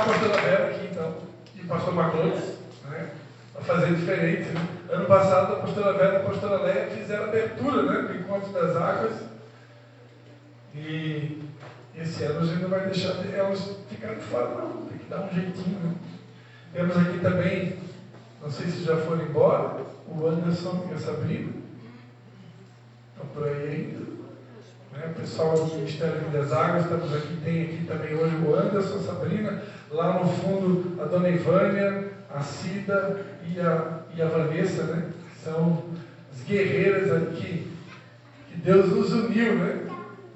a pastora Vera aqui, então, e o pastor Maclodes, né? Para fazer diferente, né? Ano passado, a pastora Vera e a pastora Leia fizeram a abertura, né, do Encontro das Águas. E esse ano a gente não vai deixar elas ficarem fora, não. Tem que dar um jeitinho, né? Temos aqui também, não sei se já foram embora, o Anderson e a Sabrina. Estão por aí ainda. Né? O pessoal do Ministério das Águas, estamos aqui, tem aqui também hoje o Anderson, a Sabrina. Lá no fundo, a dona Ivânia, a Cida e a Vanessa, né? São as guerreiras aqui que Deus nos uniu, né?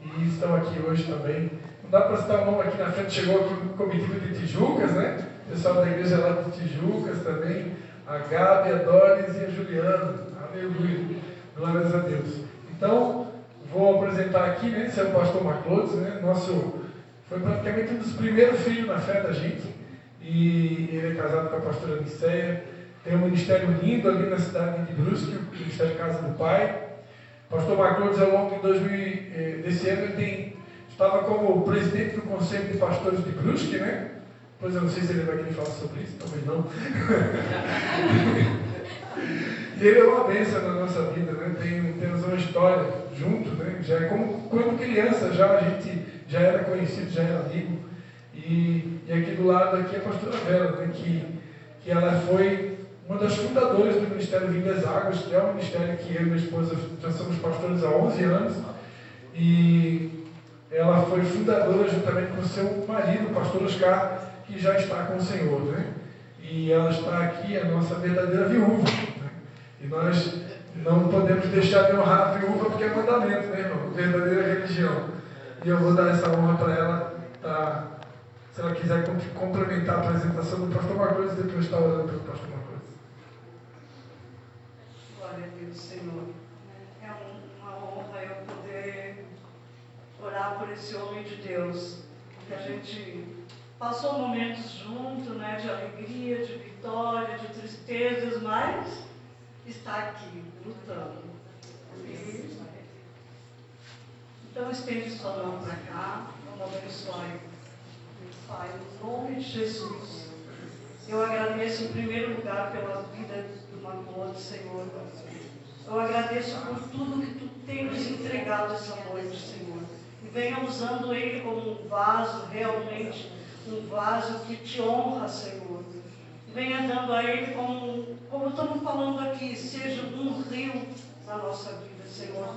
E estão aqui hoje também. Não dá para citar o nome aqui na frente, chegou aqui o comitiva de Tijucas, né? O pessoal da igreja lá de Tijucas também. A Gabi, a Doris e a Juliana. Aleluia. Glórias a Deus. Então, vou apresentar aqui, né? Esse é o pastor Maclodes, né? Foi praticamente um dos primeiros filhos na fé da gente. E ele é casado com a pastora Nicéia. Tem um ministério lindo ali na cidade de Brusque, o Ministério Casa do Pai. O pastor Maclodes, ao longo desse ano, ele estava como presidente do Conselho de Pastores de Brusque, né? Pois eu não sei se ele vai querer falar sobre isso, talvez não. E ele é uma bênção na nossa vida, né? Temos uma história junto, né? Já é como quando criança, a gente já era conhecido, já era amigo. E aqui do lado aqui é a pastora Vera, né? Que ela foi uma das fundadoras do Ministério Vidas Águas, que é um ministério que eu e minha esposa já somos pastores há 11 anos. E ela foi fundadora juntamente com o seu marido, o pastor Oscar, que já está com o Senhor, né? E ela está aqui, a nossa verdadeira viúva, né? E nós não podemos deixar de honrar a viúva porque é mandamento, né, irmão? Verdadeira religião. E eu vou dar essa honra para ela, tá? Se ela quiser complementar a apresentação do pastor Maclodes, depois está orando pelo pastor Maclodes. Glória a Deus, Senhor. É uma honra eu poder orar por esse homem de Deus, que a gente passou momentos juntos, né, de alegria, de vitória, de tristezas, mas está aqui, lutando. E, então, estende sua mão para cá, vamos abençoar Pai, no nome de Jesus. Eu agradeço em primeiro lugar pela vida do Maclodes, Senhor. Eu agradeço por tudo que Tu tem nos entregado essa noite, Senhor. E venha usando ele como um vaso, realmente, um vaso que Te honra, Senhor. E venha dando a ele como estamos falando aqui, seja um rio na nossa vida, Senhor,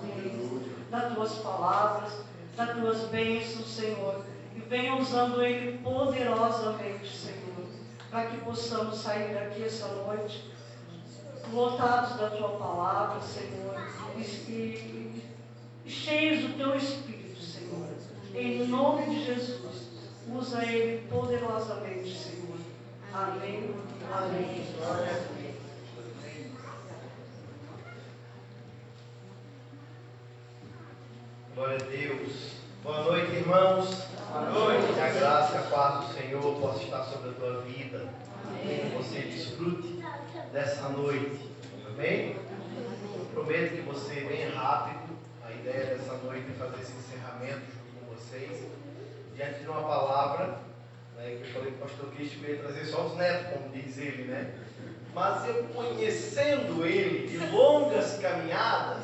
das Tuas palavras, das Tuas bênçãos, Senhor. E venha usando ele poderosamente, Senhor, para que possamos sair daqui essa noite lotados da Tua palavra, Senhor, e cheios do Teu Espírito, Senhor. Em nome de Jesus, usa ele poderosamente, Senhor. Amém. Amém. Glória a Deus. Glória a Deus. Boa noite, irmãos. Boa noite. Que a graça e a paz do Senhor possa estar sobre a tua vida. Amém. Que você desfrute dessa noite. Amém? Eu prometo que você venha rápido. A ideia dessa noite é fazer esse encerramento junto com vocês. Diante de uma palavra, né, que eu falei para o pastor Cristo que ia trazer só os netos, como diz ele, né? Mas eu conhecendo ele de longas caminhadas,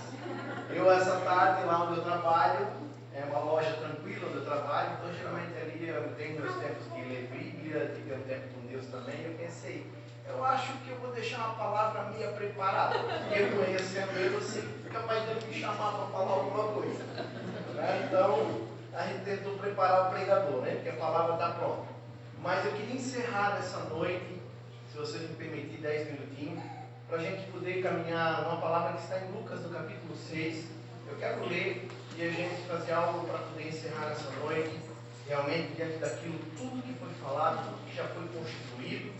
essa tarde lá onde eu trabalho, é uma loja tranquila onde eu trabalho, então geralmente ali eu tenho meus tempos de ler Bíblia, de ter um tempo com Deus também. Eu pensei, eu acho que eu vou deixar uma palavra minha preparada, porque eu conhecendo ele, você fica capaz de me chamar para falar alguma coisa, né? Então a gente tentou preparar o pregador, né? Porque a palavra está pronta. Mas eu queria encerrar nessa noite, se você me permitir 10 minutinhos, para a gente poder caminhar numa palavra que está em Lucas, no capítulo 6. Eu quero ler e a gente fazer algo para poder encerrar essa noite, realmente diante daquilo, tudo que foi falado, tudo que já foi constituído,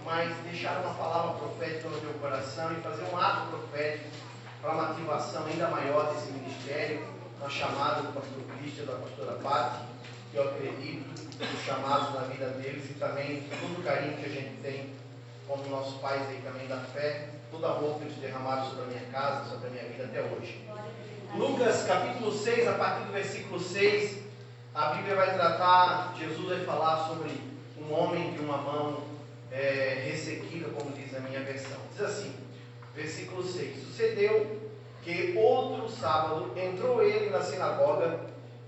mas deixar uma palavra profética no meu coração e fazer um ato profético para uma ativação ainda maior desse ministério, uma chamada do pastor Cristian, da pastora Patti, que eu acredito, os chamados na vida deles e também todo o carinho que a gente tem como nossos pais aí também da fé, todo amor que eles derramaram sobre a minha casa, sobre a minha vida até hoje. Lucas capítulo 6, a partir do versículo 6, a Bíblia vai tratar, Jesus vai falar sobre um um homem de uma mão ressequida, como diz a minha versão. Diz assim, versículo 6: sucedeu que outro sábado entrou ele na sinagoga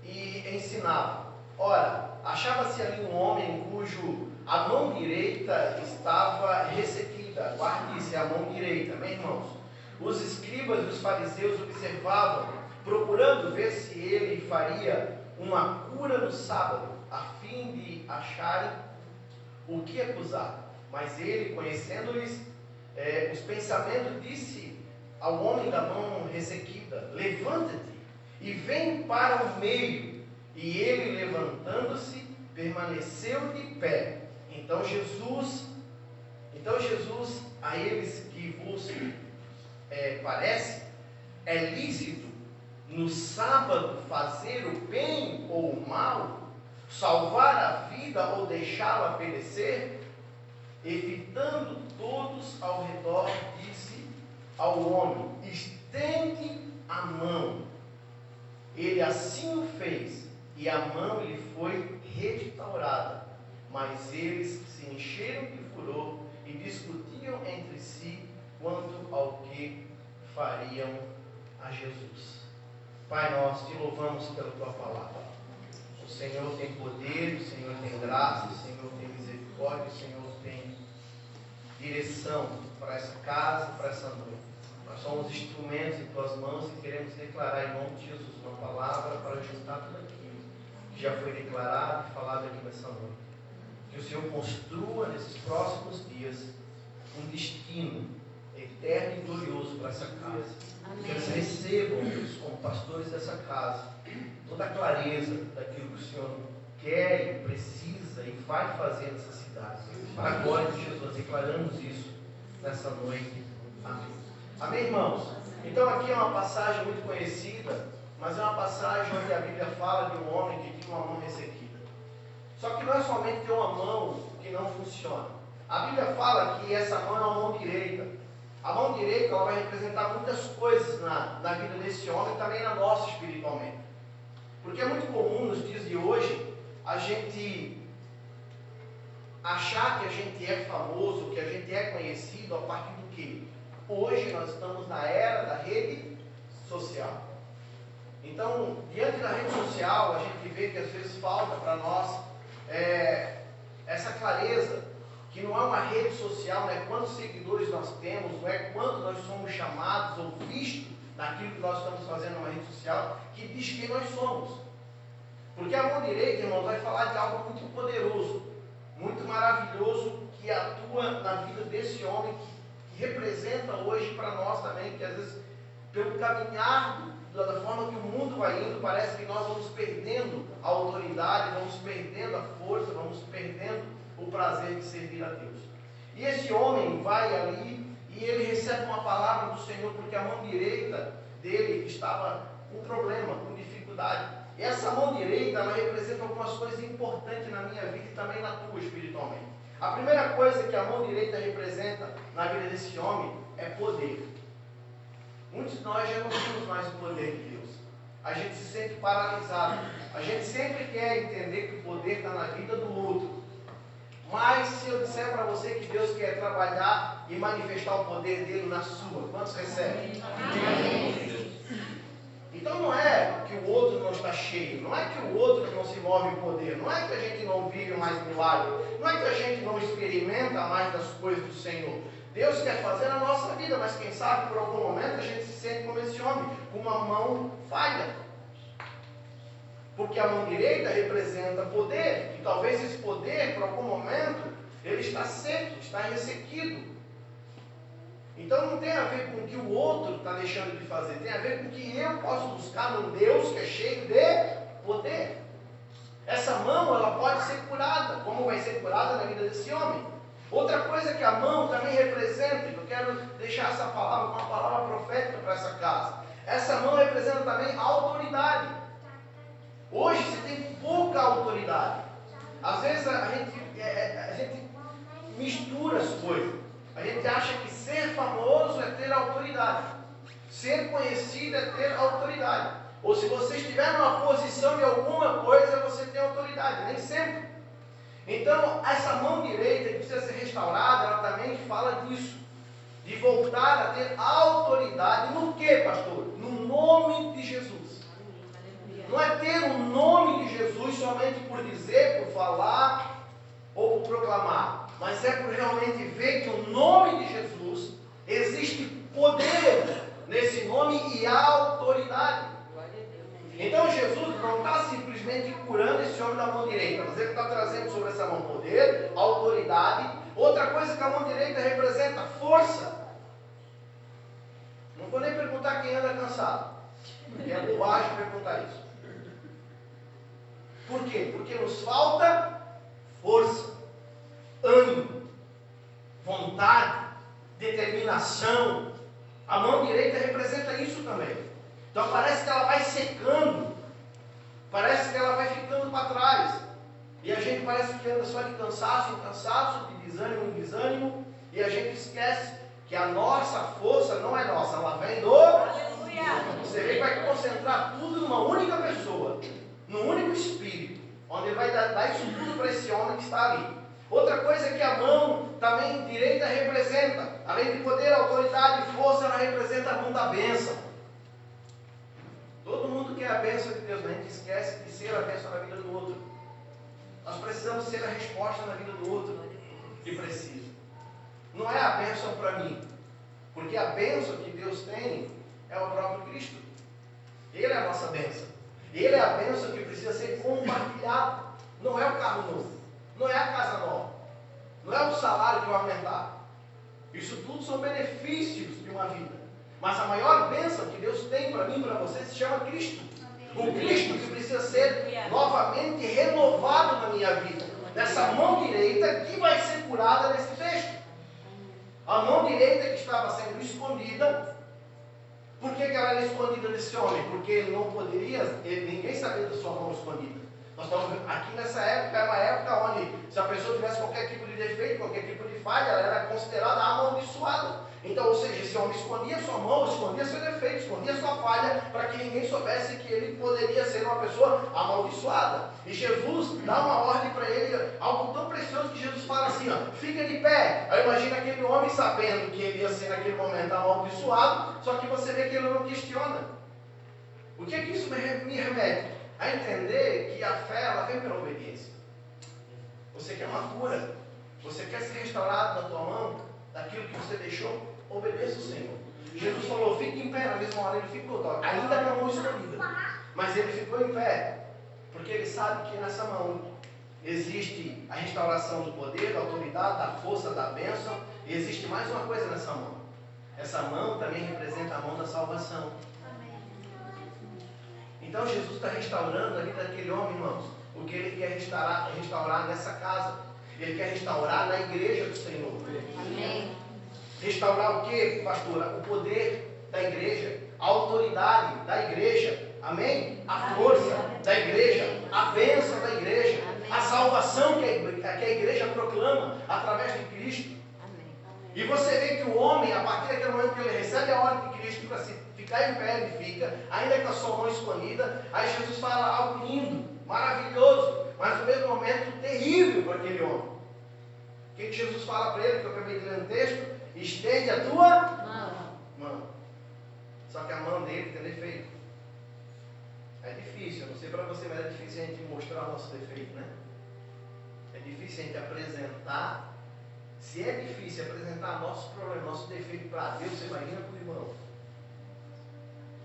e ensinava. Ora, achava-se ali um homem cujo a mão direita estava ressequida. Guarde isso, é a mão direita, meus irmãos. Os escribas e os fariseus observavam, procurando ver se ele faria uma cura no sábado, a fim de acharem o que acusar. Mas ele, conhecendo-lhes os pensamentos, disse ao homem da mão ressequida: levanta-te e vem para o meio. E ele, levantando-se, permaneceu de pé. Então Jesus a eles que vos parece, é lícito no sábado fazer o bem ou o mal, salvar a vida ou deixá-la perecer? Evitando todos ao redor, disse ao homem: estende a mão. Ele assim o fez, e a mão lhe foi restaurada. Mas eles se encheram de furor e discutiam entre si quanto ao que fariam a Jesus. Pai, nós te louvamos pela tua palavra. O Senhor tem poder, o Senhor tem graça, o Senhor tem misericórdia, o Senhor tem direção para essa casa, para essa noite. Nós somos instrumentos em tuas mãos e queremos declarar em nome de Jesus uma palavra para juntar tudo aquilo que já foi declarado e falado aqui nessa noite. Que o Senhor construa nesses próximos dias um destino eterno e glorioso para essa casa. Amém. Que eles recebam, Deus, como pastores dessa casa, toda a clareza daquilo que o Senhor quer e precisa e vai fazer nessa cidade. Para a glória de Jesus, nós declaramos isso nessa noite. Amém. Amém, irmãos? Então aqui é uma passagem muito conhecida, mas é uma passagem onde a Bíblia fala de um homem que tinha uma mão ressequida. Só que não é somente ter uma mão que não funciona. A Bíblia fala que essa mão é a mão direita. A mão direita ela vai representar muitas coisas na vida desse homem e também na nossa espiritualmente. Porque é muito comum nos dias de hoje a gente achar que a gente é famoso, que a gente é conhecido a partir do quê? Hoje nós estamos na era da rede social. Então, diante da rede social, a gente vê que às vezes falta para nós essa clareza, que não é uma rede social, não é quantos seguidores nós temos, não é quanto nós somos chamados ou vistos naquilo que nós estamos fazendo numa rede social, que diz quem nós somos. Porque a mão direita, irmãos, vai falar de algo muito poderoso, muito maravilhoso, que atua na vida desse homem, que representa hoje para nós também, que às vezes, pelo caminhar da forma que o mundo vai indo, parece que nós vamos perdendo a autoridade, vamos perdendo a força, vamos perdendo o prazer de servir a Deus. E esse homem vai ali e ele recebe uma palavra do Senhor, porque a mão direita dele estava com problema, com dificuldade. E essa mão direita, ela representa algumas coisas importantes na minha vida e também na tua espiritualmente. A primeira coisa que a mão direita representa na vida desse homem é poder. Muitos de nós já não temos mais o poder de Deus. A gente se sente paralisado. A gente sempre quer entender que o poder está na vida do outro. Mas se eu disser para você que Deus quer trabalhar e manifestar o poder dele na sua, quantos recebem? Amém. Então não é que o outro não está cheio, não é que o outro não se move em poder, não é que a gente não vive mais milagre, não é que a gente não experimenta mais das coisas do Senhor. Deus quer fazer na nossa vida, mas quem sabe por algum momento a gente se sente como esse homem, com uma mão falha. Porque a mão direita representa poder, e talvez esse poder, por algum momento, ele está seco, está ressequido. Então não tem a ver com o que o outro está deixando de fazer, tem a ver com o que eu posso buscar num Deus que é cheio de poder. Essa mão, ela pode ser curada, como vai ser curada na vida desse homem. Outra coisa que a mão também representa, eu quero deixar essa palavra, uma palavra profética para essa casa. Essa mão representa também a autoridade. Hoje se tem pouca autoridade. Às vezes a gente mistura as coisas. A gente acha que ser famoso é ter autoridade. Ser conhecido é ter autoridade. Ou se você estiver numa posição de alguma coisa, você tem autoridade. Nem sempre. Então, essa mão direita que precisa ser restaurada, ela também fala disso. De voltar a ter autoridade no que, pastor? No nome de Jesus. Não é ter o nome de Jesus somente por dizer, por falar ou por proclamar. Mas é por realmente ver que o nome de Jesus existe poder nesse nome e autoridade. Então Jesus não está simplesmente curando esse homem da mão direita, mas ele está trazendo sobre essa mão poder, autoridade. Outra coisa que a mão direita representa, força. Não vou nem perguntar quem anda cansado, porque é bobagem perguntar isso. Por quê? Porque nos falta força, ânimo, vontade, determinação. A mão direita representa isso também. Então parece que ela vai secando, parece que ela vai ficando para trás. E a gente parece que anda só de cansaço em cansaço, de desânimo em desânimo, e a gente esquece que a nossa força não é nossa, ela vem do... Você vê que vai concentrar tudo numa única pessoa, num único espírito, onde ele vai dar isso tudo para esse homem que está ali. Outra coisa que a mão também direita representa, além de poder, autoridade e força, ela representa a mão da bênção. Todo mundo quer a bênção de Deus, mas a gente esquece de ser a bênção na vida do outro. Nós precisamos ser a resposta na vida do outro que precisa. Não é a bênção para mim, porque a bênção que Deus tem é o próprio Cristo. Ele é a nossa bênção. Ele é a bênção que precisa ser compartilhada. Não é o carro novo, não é a casa nova, não é o salário que vai aumentar. Isso tudo são benefícios de uma vida. Mas a maior bênção que Deus tem para mim e para você se chama Cristo. O Cristo que precisa ser novamente renovado na minha vida. Nessa mão direita que vai ser curada nesse texto. A mão direita que estava sendo escondida. Por que ela era escondida desse homem? Porque ele não poderia, ninguém sabia da sua mão escondida. Nós estamos aqui nessa época, é uma época onde se a pessoa tivesse qualquer tipo de defeito, qualquer tipo de falha, ela era considerada amaldiçoada. Então, ou seja, esse homem escondia sua mão, escondia seu defeito, escondia sua falha, para que ninguém soubesse que ele poderia ser uma pessoa amaldiçoada. E Jesus dá uma ordem para ele, algo tão precioso que Jesus fala assim, ó, fica de pé. Aí imagina aquele homem sabendo que ele ia ser naquele momento amaldiçoado, só que você vê que ele não questiona. O que é que isso me remete? A entender que a fé, ela vem pela obediência. Você quer uma cura, você quer ser restaurado na tua mão, daquilo que você deixou, obedeça o Senhor. Jesus falou, fique em pé, na mesma hora ele ficou, ainda com a mão escondida, mas ele ficou em pé, porque ele sabe que nessa mão existe a restauração do poder, da autoridade, da força, da bênção, e existe mais uma coisa nessa mão. Essa mão também representa a mão da salvação. Então Jesus está restaurando a vida daquele homem, irmãos, o que ele quer restaurar nessa casa. Ele quer restaurar na igreja do Senhor. Amém. Restaurar o que, pastora? O poder da igreja, a autoridade da igreja. Amém? A força da igreja, a bênção da igreja, a salvação que a igreja proclama através de Cristo. E você vê que o homem, a partir daquele momento que ele recebe a ordem de Cristo para se ficar em pé, ele fica, ainda com a sua mão escondida. Aí Jesus fala algo lindo, maravilhoso, mas no mesmo momento terrível para aquele homem. O que Jesus fala para ele, que eu acabei de ler no texto? Estende a tua mão. Só que a mão dele tem defeito. É difícil, eu não sei para você, mas é difícil a gente mostrar o nosso defeito, né? É difícil a gente apresentar. Se é difícil apresentar nosso problema, nosso defeito para Deus, você imagina para o irmão.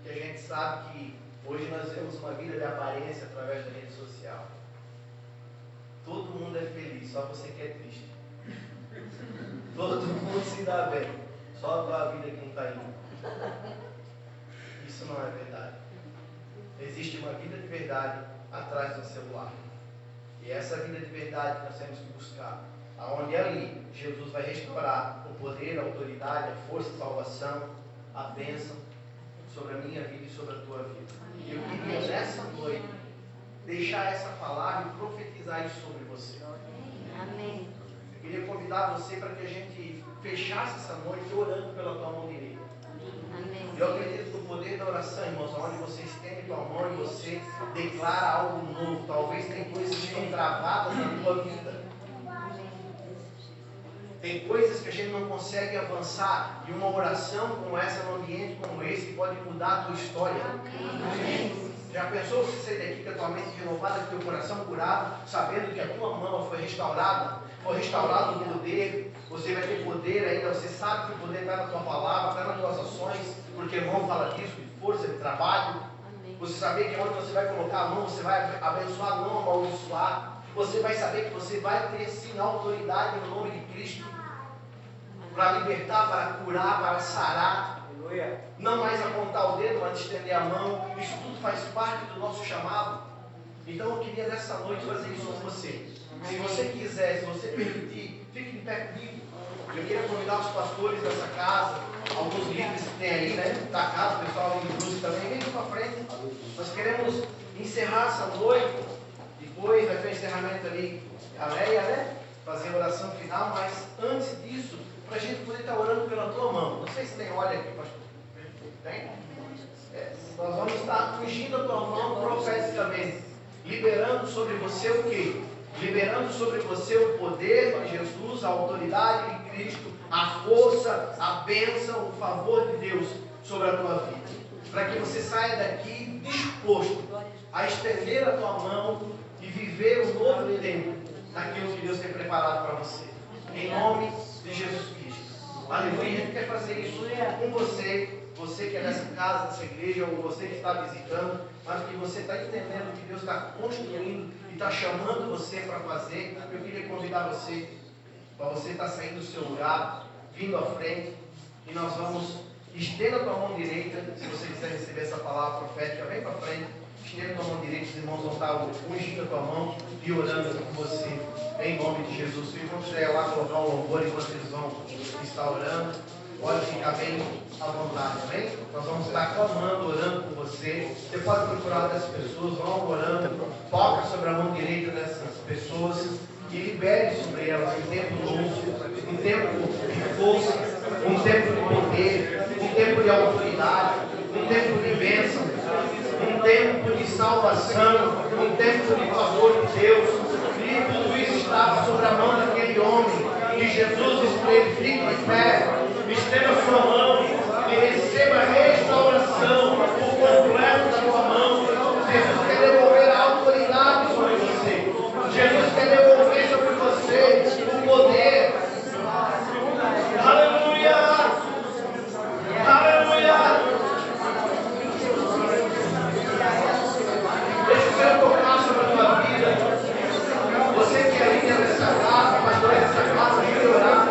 Que a gente sabe que hoje nós vemos uma vida de aparência através da rede social. Todo mundo é feliz, só você que é triste. Todo mundo se dá bem, só a tua vida que não está indo. Isso não é verdade. Existe uma vida de verdade atrás do celular. E essa vida de verdade que nós temos que buscar. Aonde ali Jesus vai restaurar o poder, a autoridade, a força, a salvação, a bênção sobre a minha vida e sobre a tua vida. E eu queria nessa noite deixar essa palavra e profetizar isso sobre você. Amém. Eu queria convidar você para que a gente fechasse essa noite orando pela tua mão direita. Amém. Eu acredito no poder da oração, irmãos, onde você estende tua mão e você declara algo novo. Talvez tem coisas que estão travadas na tua vida. Tem coisas que a gente não consegue avançar, e uma oração como essa, num ambiente como esse, pode mudar a tua história. Já pensou você sair daqui com a tua mente renovada, com o teu coração curado, sabendo que a tua mão foi restaurado o poder, você vai ter poder ainda, você sabe que o poder está na tua palavra, está nas tuas ações, porque o irmão fala disso, de força, de trabalho. Você saber que onde você vai colocar a mão, você vai abençoar, não amaldiçoar. Você vai saber que você vai ter sim autoridade no nome de Cristo, para libertar, para curar, para sarar. Não mais apontar o dedo, mas estender a mão. Isso tudo faz parte do nosso chamado. Então eu queria nessa noite fazer isso com você. Se você quiser, se você permitir, fique de pé comigo. Eu queria convidar os pastores dessa casa, alguns líderes que tem aí, né, da casa, o pessoal ali de Luz também, vem para frente. Nós queremos encerrar essa noite. Depois vai ter o encerramento ali, a Leia, né? Fazer a oração final, mas antes disso, para a gente poder estar orando pela tua mão. Não sei se tem óleo aqui, pastor. Tem? Nós vamos estar ungindo a tua mão profeticamente, liberando sobre você o quê? Liberando sobre você o poder de Jesus, a autoridade de Cristo, a força, a bênção, o favor de Deus sobre a tua vida. Para que você saia daqui disposto a estender a tua mão e viver um novo tempo naquilo que Deus tem preparado para você. Em nome de Jesus Cristo. Aleluia. A gente quer fazer isso com você. Você que é dessa casa, dessa igreja, ou você que está visitando, mas que você está entendendo que Deus está construindo e está chamando você para fazer. Eu queria convidar você, para você estar saindo do seu lugar, vindo à frente, e nós vamos, estenda a tua mão direita, se você quiser receber essa palavra profética, vem para frente, estenda a tua mão direita, os irmãos vão estar ungindo a tua mão e orando com você, em nome de Jesus. Se o irmão quiser lá colocar um louvor enquanto eles vão estar orando, pode ficar bem à vontade, amém? Nós vamos estar clamando, orando por você. Você pode procurar dessas pessoas, vão orando, toca sobre a mão direita dessas pessoas e libere sobre elas um tempo novo, um tempo de força, um tempo de poder, um tempo de autoridade, um tempo de bênção, um tempo de salvação, um tempo de favor de Deus. E tudo isso estava sobre a mão daquele homem. E Jesus disse para ele: fique de pé, estenda a sua mão e receba a restauração por completo da tua mão. Jesus quer devolver a autoridade sobre você. Jesus quer devolver sobre você o poder. Aleluia! Aleluia! Deixa o Senhor tocar sobre a tua vida. Você que é líder dessa casa, pastor dessa casa, vem orar.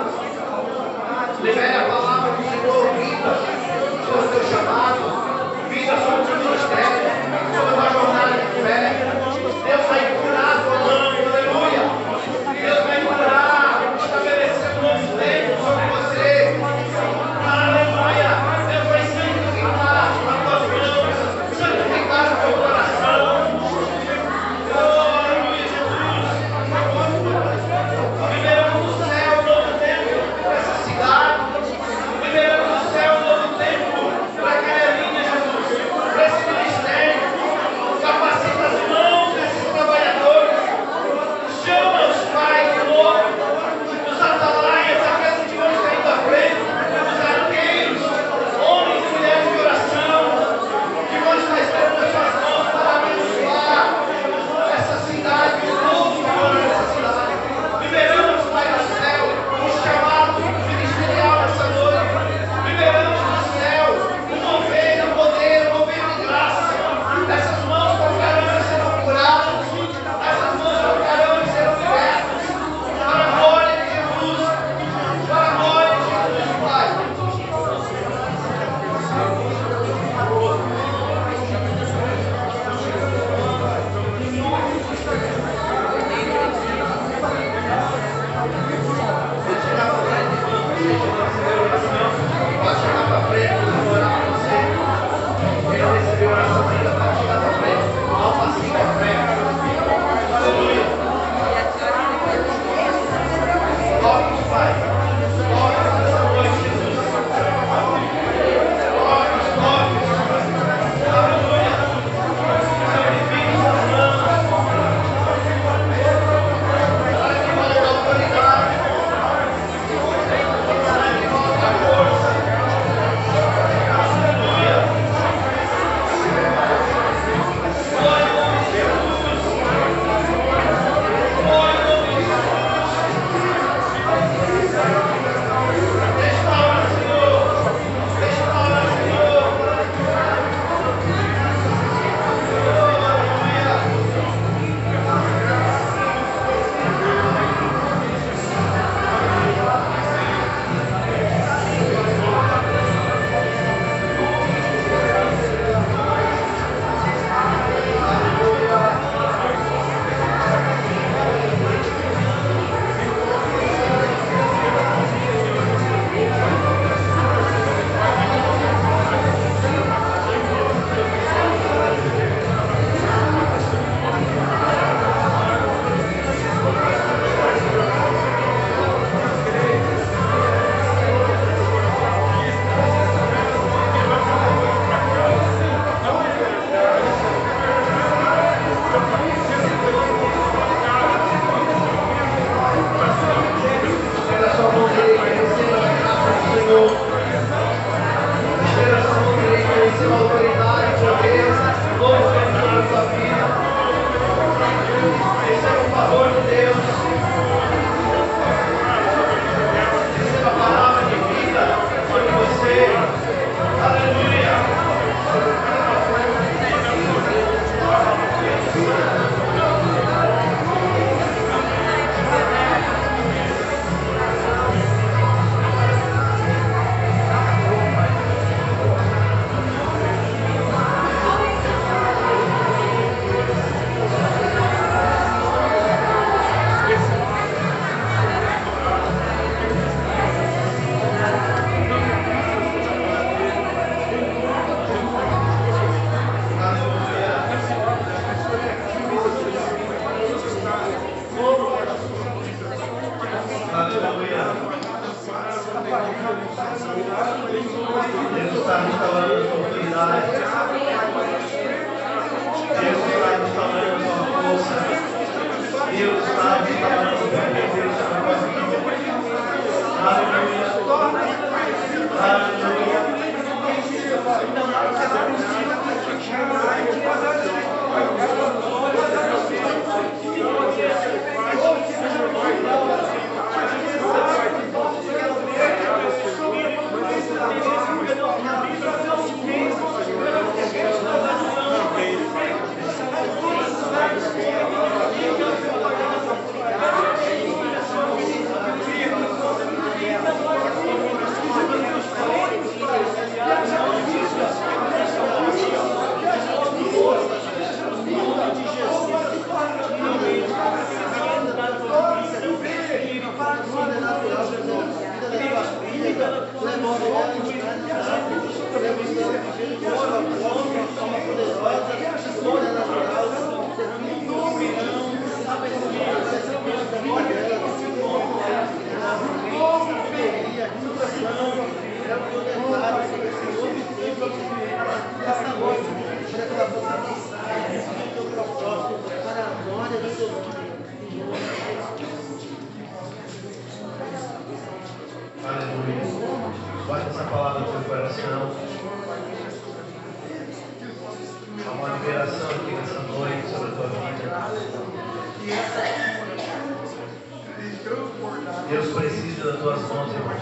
Deus precisa das tuas mãos, irmão.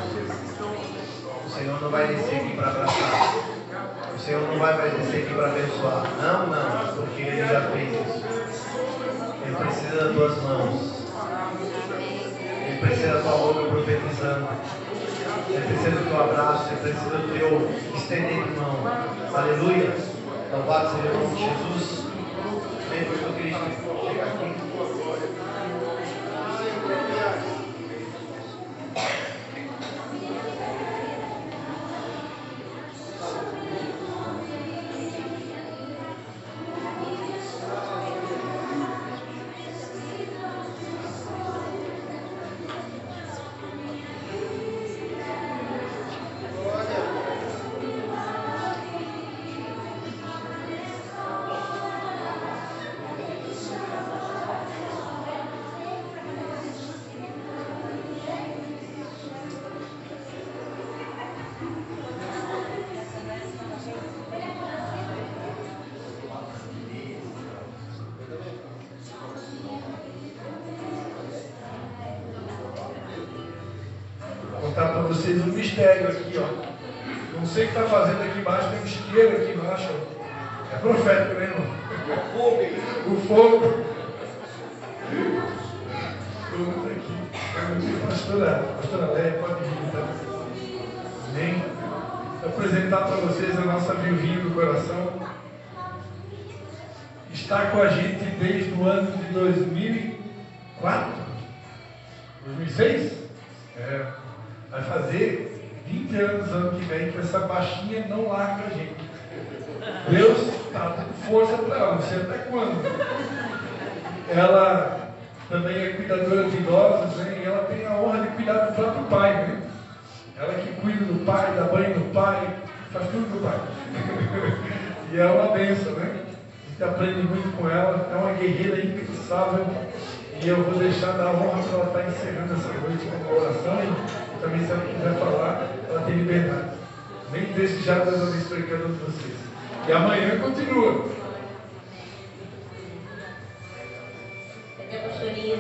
O Senhor não vai descer aqui para abraçar. O Senhor não vai mais descer aqui para abençoar. Não, porque Ele já fez isso. Ele precisa das tuas mãos. Ele precisa da tua boca profetizando. Ele precisa do teu abraço. Ele precisa do teu estender de mão. Aleluia. Louvado seja o nome de Jesus. Amém, pastor Cristo. Chega aqui. Vou contar para vocês um mistério aqui, ó. Não sei o que está fazendo aqui embaixo, tem um isqueiro aqui embaixo, ó. É profético, né, irmão? O fogo. Tudo aqui. Pastora Léia, pode vir, tá? Amém? Vou apresentar para vocês a nossa viuvinha do coração. Está com a gente desde o ano de 2004? 2006? Vai fazer 20 anos ano que vem que essa baixinha não larga a gente. Deus está dando força para ela, não sei até quando. Ela também é cuidadora de idosos, né? E ela tem a honra de cuidar do próprio pai, né? Ela que cuida do pai, dá banho no pai, faz tudo do pai. E é uma bênção, né? A gente aprende muito com ela, é uma guerreira incansável. E eu vou deixar dar honra para ela estar encerrando essa noite com uma oração. E também, se ela quiser falar, ela tem liberdade. Nem desde já Deus abençoe cada um de vocês. E amanhã continua. Cadê a pastorinha?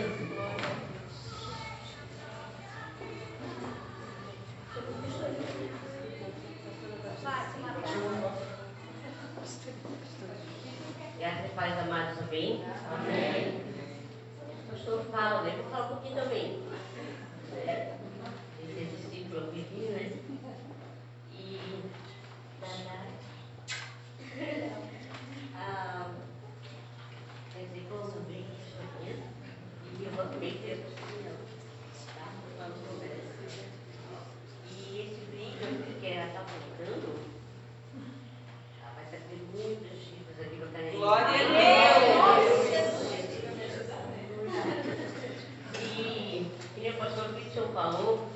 Graças e paz amados, amém? Amém. O pastor fala, né? Vou falar um pouquinho também. Esse discípulo eu vivi, né? E esse irmão também, e eu vou também ter tá? Vamos conversar. E esse brilho que ela está voltando, vai trazer muitos chifres aqui no canal. Glória a Deus! E o pastor Cristian falou,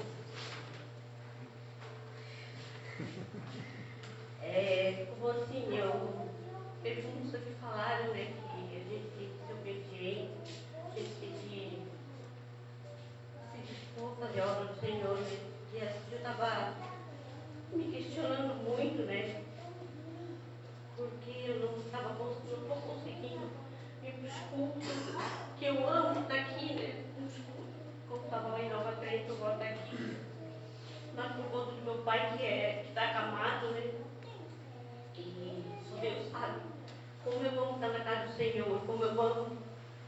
como assim, teve muitos que falaram, né, que a gente tem que ser obediente, a gente tem que se dispor a fazer a obra do Senhor, né? E assim, eu estava me questionando muito, né, porque eu não estou conseguindo ir para os cultos, que eu amo estar aqui, né, nos cultos, como estava lá em Nova Trento, eu volto aqui, mas por conta do meu pai que está acamado, né, e só Deus sabe como eu amo estar na casa do Senhor, como eu amo,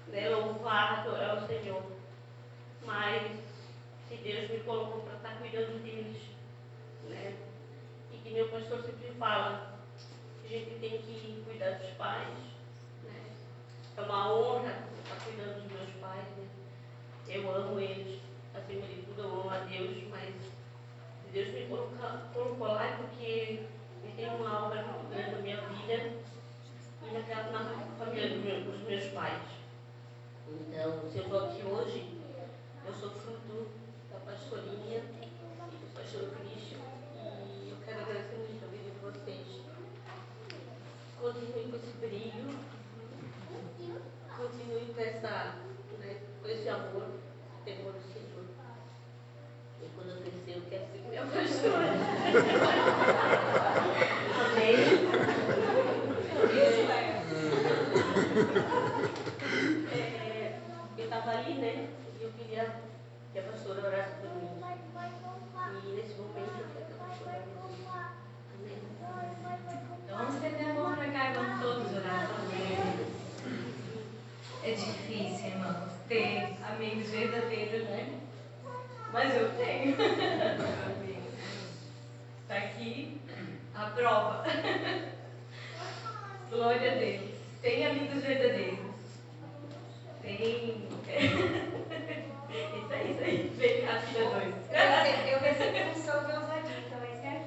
né, louvar, adorar o Senhor. Mas se Deus me colocou para estar cuidando deles, né? E que meu pastor sempre fala, que a gente tem que cuidar dos pais, né? É uma honra estar cuidando dos meus pais, né? Eu amo eles, acima de tudo eu amo a Deus, mas se Deus me colocou lá é porque Ele tem uma obra muito grande na minha vida e na família dos meus pais. Então, se eu estou aqui hoje, eu sou fruto da pastorinha e do pastor Cristo, e eu quero agradecer muito a vida de vocês. Continuem com esse brilho, continuem com esse amor, temor do Senhor. E quando eu crescer, eu quero ser minha pastora. Amém? que a pastora orasse por mim. E nesse momento eu quero que a pastora orasse. Amém. Então vamos estender a mão para cá e vamos todos orar também. É difícil, irmãos, ter amigos verdadeiros, né? Mas eu tenho. Está aqui a prova. Glória a Deus. Tem amigos verdadeiros. Tem. Isso aí. Vem cá, filha 2. Eu recebi um som de ousadia, então esse é.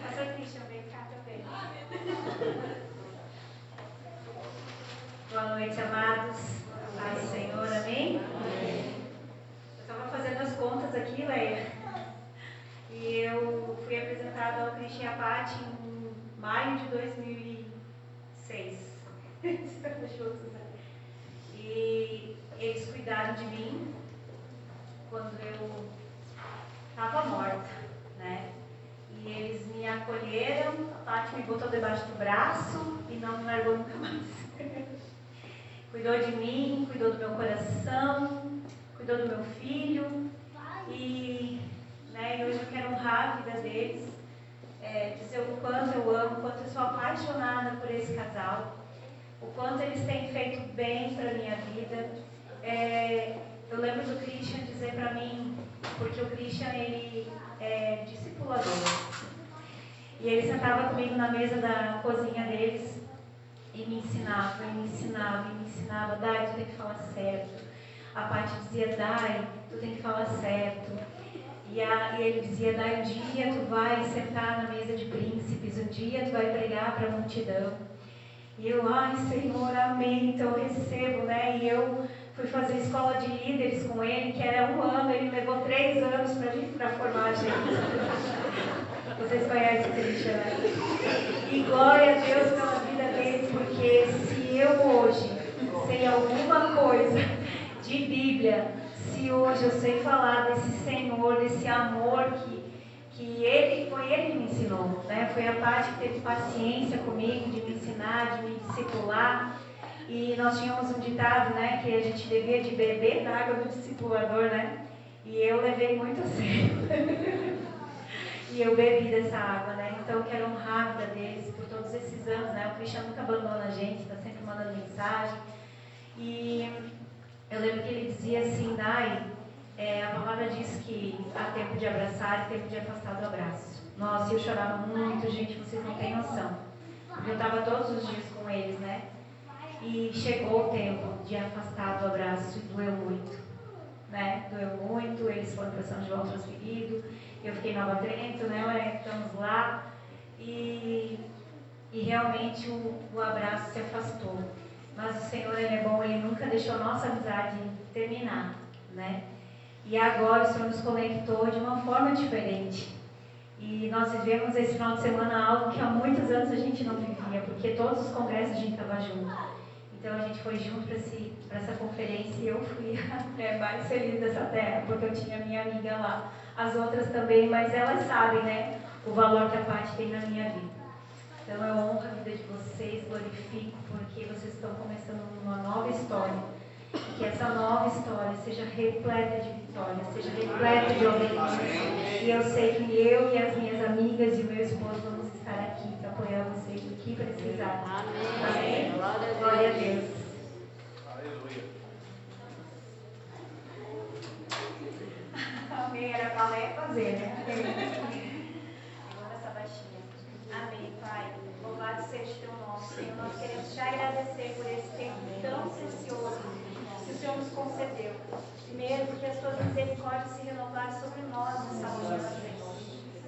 Pastor Christian, vem cá também. Boa noite, amados. Paz do Senhor, amém? Eu estava fazendo as contas aqui, Leia. E eu fui apresentada ao Christian e a Paty em maio de 2006. Estamos juntos, né? E eles cuidaram de mim quando eu estava morta, né? E eles me acolheram, a Paty me botou debaixo do braço e não me largou nunca mais. Cuidou de mim, cuidou do meu coração, cuidou do meu filho. E hoje eu quero honrar a vida deles, dizer o quanto eu amo, o quanto eu sou apaixonada por esse casal, o quanto eles têm feito bem para a minha vida. Eu lembro do Christian dizer para mim, porque o Christian ele é discipulador, e ele sentava comigo na mesa da cozinha deles e me ensinava, Dai, tu tem que falar certo. A Paty dizia, Dai, tu tem que falar certo. E ele dizia, Dai, um dia tu vai sentar na mesa de príncipes, um dia tu vai pregar para a multidão. E eu, ai Senhor, amém, então eu recebo, né? E eu fui fazer escola de líderes com ele, que era 1 ano, ele levou 3 anos para formar a gente. Vocês conhecem o Christian, né? E glória a Deus pela vida deles, porque se eu hoje sei alguma coisa de Bíblia, se hoje eu sei falar desse Senhor, desse amor que ele que me ensinou, né? Foi a Paty que teve paciência comigo de me ensinar, de me discipular. E nós tínhamos um ditado, né, que a gente devia de beber da água do discipulador, né? E eu levei muito a sério. E eu bebi dessa água, né? Então eu quero honrar a vida deles por todos esses anos, né? O Christian nunca abandona a gente, está sempre mandando mensagem. E eu lembro que ele dizia assim, Dai, a palavra diz que há tempo de abraçar e tempo de afastar do abraço. Nossa, eu chorava muito, gente, vocês não têm noção. Porque eu estava todos os dias com eles, né? E chegou o tempo de afastar do abraço e doeu muito, né? Doeu muito, eles foram para São João transferido, eu fiquei em Nova Trento, né? Estamos lá e realmente o abraço se afastou. Mas o Senhor, Ele é bom, Ele nunca deixou a nossa amizade terminar, né? E agora o Senhor nos conectou de uma forma diferente. E nós vivemos esse final de semana algo que há muitos anos a gente não vivia, porque todos os congressos a gente estava junto. Então a gente foi junto para essa conferência e eu fui a mulher mais feliz dessa terra, porque eu tinha minha amiga lá. As outras também, mas elas sabem, né, o valor que a Paty tem na minha vida. Então eu honro a vida de vocês, glorifico, porque vocês estão começando uma nova história. Que essa nova história seja repleta de vitória, seja repleta de obediência. E eu sei que eu e as minhas amigas e o meu esposo vamos estar aqui para apoiar vocês no que precisar. Amém. Glória a Deus. Aleluia. Amém. Era falar e fazer, né? Agora essa baixinha. Amém, Pai. Louvado seja o teu nome, Senhor. Nós queremos te agradecer por esse tempo tão precioso que o Senhor nos concedeu. Primeiro, porque as tuas misericórdias se renovaram sobre nós nessa manhã, Senhor.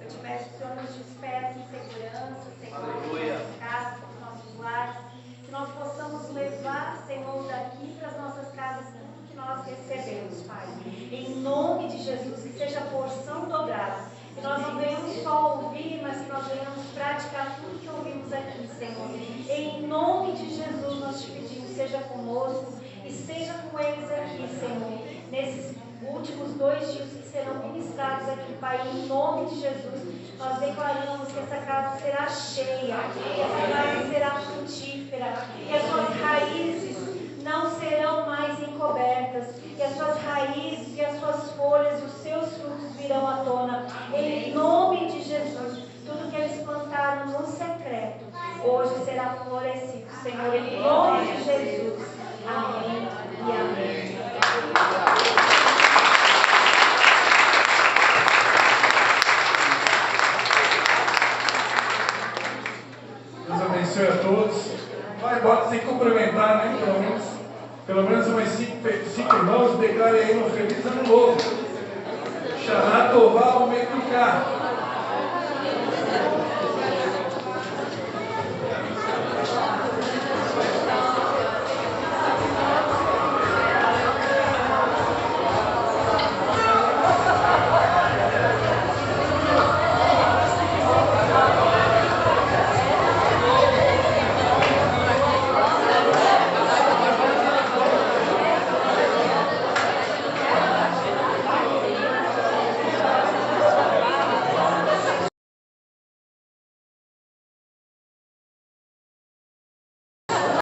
Eu te peço que o Senhor nos despede em segurança, Senhor, nas nossas casas, nos nossos lares, que nós possamos levar, Senhor, daqui para as nossas casas tudo que nós recebemos, Pai. Em nome de Jesus, que seja a porção dobrada. Que nós não venhamos só ouvir, mas que nós venhamos praticar tudo que ouvimos aqui, Senhor. Em nome de Jesus, nós te pedimos, seja conosco e seja com eles aqui, Senhor. Nesses últimos 2 dias que serão ministrados aqui, Pai, em nome de Jesus, nós declaramos que essa casa será cheia, que essa casa será frutífera, que as suas raízes não serão mais encobertas, que as suas raízes e as tem que cumprimentar, né? Pelo menos umas 5 irmãos declarem aí um feliz ano novo. Xará Tová, aumento do carro.